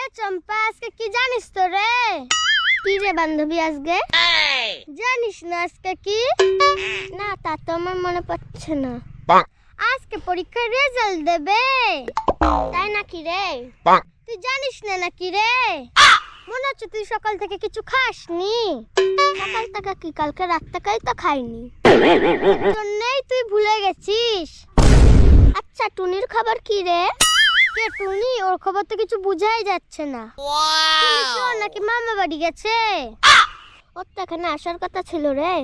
এ চম্পা, আজকে কি জানিস তো রে? কি রে বান্ধবী আজকে? জানিস না আজকে কি? না, তা তো আমার মনে পড়ছে না। আজকে পরীক্ষার রেজাল্ট দেবে। তাই নাকি রে? তুই জানিস না নাকি রে? মনে হচ্ছে তুই সকাল থেকে কিছু খাসনি। সকাল থেকে কি, কালকে রাত থেকেই তো খাইনি, জন্যই তুই ভুলে গেছিস। আচ্ছা, টুনির খবর কি রে? কে টুনি? ওর খবর তো কিছু বুঝাই যাচ্ছে না। নাকি মামা বাড়ি গেছে? ওর তো এখানে আসার কথা ছিল রে।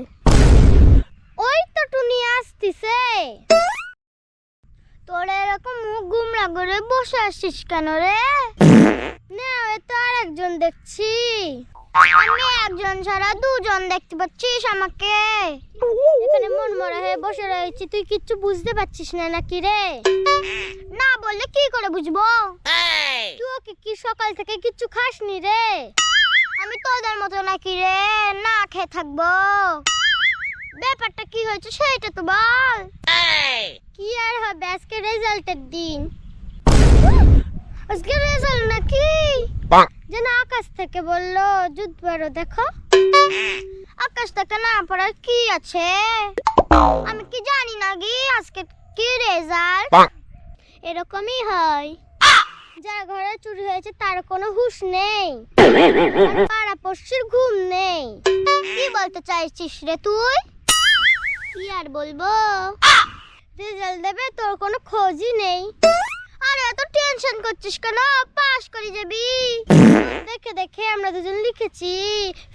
ওই তো টুনি আসতিছে। তোর এরকম মুখ গুমরা করে বসে আসছিস কেন রে? না, ওই তো আর একজন দেখছি। আমি একজন ছাড়া দুজন দেখতে পাচ্ছিস আমাকে। এখানে মন মরা হয়ে বসে রয়েছি, তুই কিচ্ছু বুঝতে পারছিস না নাকি রে? না বললে কি করে বুঝবো? তুই কি সকাল থেকে কিচ্ছু খাসনি রে? আমি তোদের মতো নাকি রে না খেয়ে থাকবো? ব্যাপারটা কি হয়েছে সেটা তো বল। কি আর হবে, আজকে রেজাল্টের দিন। আজকে রেজাল্ট নাকি? যেন আকাশ থেকে বললো যুদ্ধ বারো। দেখো, আকাশ থেকে না পড়ার কি আছে? আমি কি জানি না গি আজকে কি রেজাল্ট। এরকমই হয়, যার ঘরে চুরি হয়েছে তার কোনো হুঁশ নেই, পাড়া পড়শির ঘুম নেই। কি বলতে চাইছিস রে তুই? কি আর বলবো, রেজাল্ট দেবে তোর কোনো খোঁজই নেই। আরে এত টেনশন করছিস কেন? পাস করে যাবি। দেখে দেখে আমরা দুজন লিখেছি,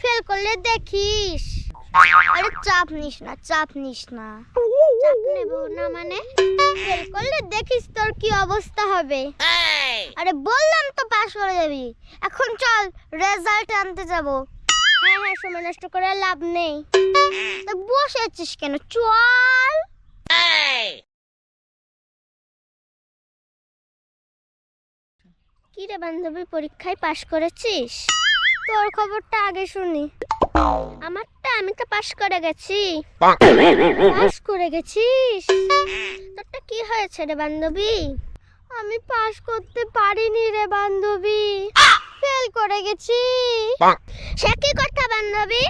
ফেল করলে দেখিস। আরে চাপ নিস না, চাপ নিস না। চাপ নেব না মানে? ফেল করলে দেখিস তোর কি অবস্থা হবে। আরে বললাম তো পাস করে যাবি। এখন চল রেজাল্ট আনতে যাব। হ্যাঁ হ্যাঁ, সময় নষ্ট করে লাভ নেই। তো বসে আছিস কেন? চল। কি রে বান্ধবী, পরীক্ষায় পাশ করেছিস? তোর খবরটা আগে শুনি। আমারটা? আমি তো পাশ করে গেছি। পাশ করে গেছিস? তোরটা কি হয়েছে রে বান্ধবী? আমি পাশ করতে পারিনি রে বান্ধবী, ফেল করে গেছি। সে কি কথা বান্ধবী?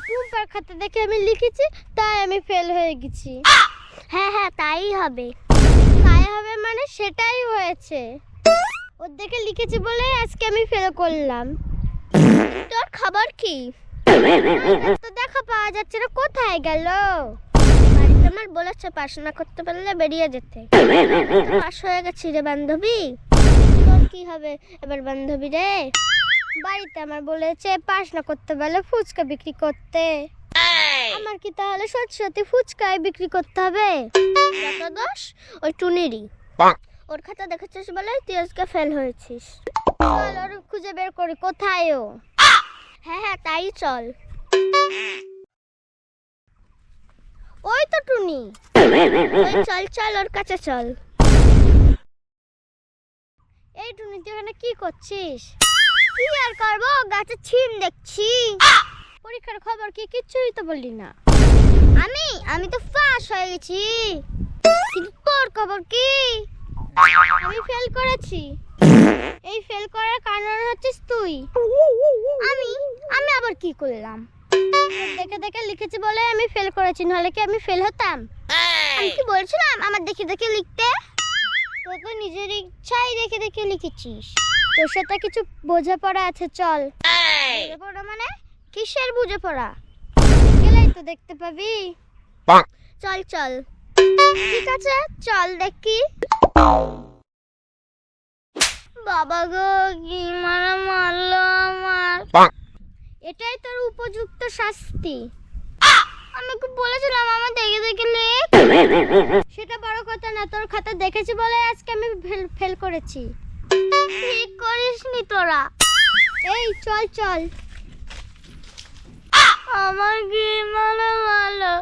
টুম্পার খাতা দেখে আমি লিখেছি, তাই আমি ফেল হয়ে গেছি। হ্যাঁ হ্যাঁ, তাই হবে। তাই হবে মানে সেটাই হয়েছে। ওর দেখে লিখেছি বলে আজকে আমি ফেল করলাম। তোর খবর কি? তো দেখা পাওয়া যাচ্ছে না, কোথায় গেল? বাড়িতে আমার বলেছে পাস না করতে পারলে বেরিয়ে যেতে। পাস হয়ে গেছি রে বান্ধবী। তোর কি হবে এবার বান্ধবী রে? বাড়িতে আমার বলেছে পাস না করতে পারলে ফুচকা বিক্রি করতে। আমার কি তাহলে সত্যি সত্যি ফুচকাই বিক্রি করতে হবে? যত দোষ ওই টুনিরই। ওর খাতা দেখেছিস বলে তুই আজকে ফেল হয়েছিস। চল ওর খুঁজে বের করি, কোথায় ও। হ্যাঁ হ্যাঁ, তাই চল। ওই তো টুনি। চল চল, ওর কাছে চল। এই টুনি, তুই এখানে কি করছিস? কি আর করবো, গাছে ছিম দেখছি। পরীক্ষার খবর কি? কিচ্ছুই তো বললি না। আমি তো পাস হয়ে গেছি, কিন্তু তোর খবর কি? আমি ফেল করেছি। এই ফেল করার কারণ হচ্ছিস তুই। আমি আবার কি করলাম? দেখে দেখে লিখেছি বলে আমি ফেল করেছি, নাহলে কি আমি ফেল হতাম? আমি কি বলছিলাম আমার দেখে দেখে লিখতে? তুই তো নিজের ইচ্ছাই দেখে দেখে লিখেছিস। তোর সাথে কিছু বোঝা পড়া আছে, চল। বুঝে পড়া মানে? কিসের বুঝে পড়া? গেলেই তো দেখতে পাবি। চল চল। ঠিক আছে, চল দেখি। বাবা গো, কি মারলো আমার। এটাই তোর উপযুক্ত শাস্তি। আমি কি বলেছিলাম আমার দেখে দেখে লেখ? সেটা বড় কথা না, তোর খাতা দেখেছি বলে আজকে আমি ফেল করেছি। ঠিক করিসনি তোরা। এই চল চল। আমার কি মারলো।